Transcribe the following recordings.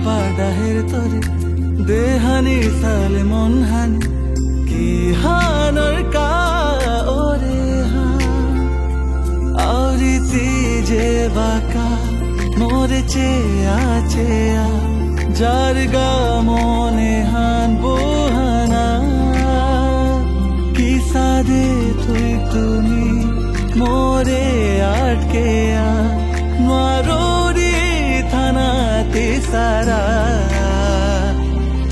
পাডাহের তরে দেহানি সালে মন হানি কি হানর কা ওরে হা আউরিতি যে বাকা মোরে চেয়া চেয়া যার গা মনে হান বোহানা কি সাদে তুই তুমি মোরে আটকেয়া মারোরি থানাতে সারা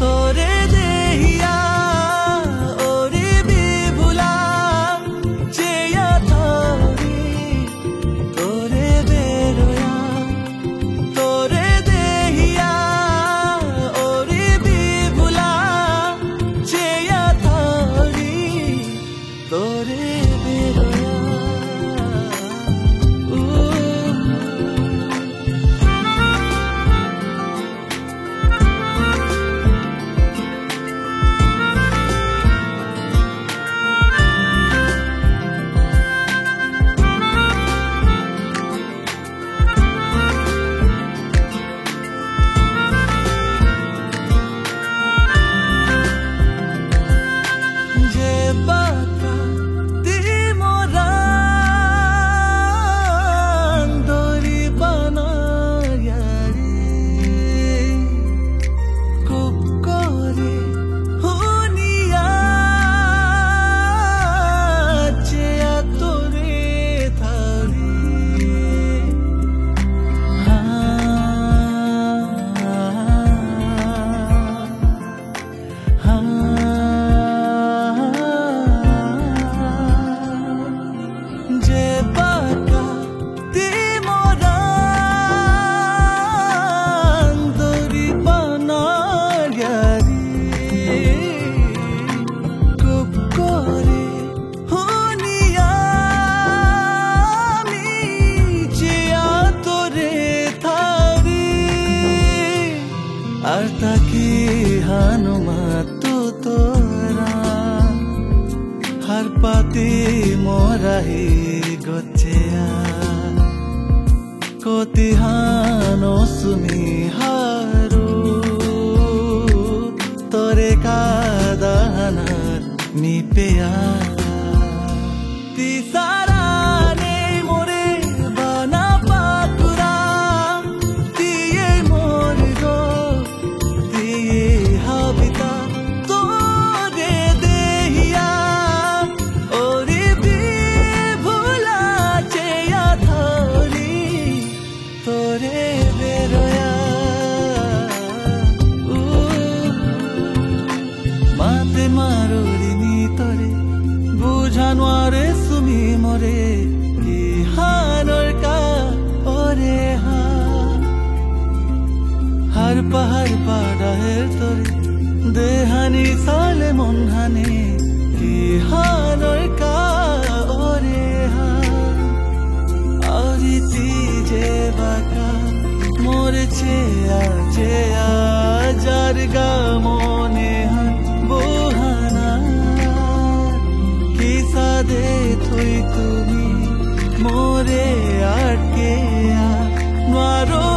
তোরে দেহিয়া ওরে বিভুলা চেয়া থারি তোরে বেরোয়া তোরে দেহিয়া ওরে বিভুলা চেয়া থারি তোরে বেরোয়া আর তাকি হানুমা তু তোরা হার পাতি মোরাহি গচ্ছেয়া কতি হানো সুমি হারু তোরে কাদানার নিপেয়া তিসারা নে মোরে বানা পাকুরা দিয়ে মোর গো দিয়ে হাবিতা তোরে দেহিয়া ওরে বিভুলা চেয়া ধরি তোরে বেরোয়া মাতে মারুরিনি তোরে বুঝানোয়ারে সুমি মোরে কি হানর কা ওরে হা হার পাহাড় পাডাহের তোরে দেহানি সালে মন হানে কি হানর কা ওরে হা আউরিতি যে বাকা মোরে চেয়া চেয়া যার গা মনে হান বোহানা কি সাদে তুই তুমি মোরে আটকেয়া মারো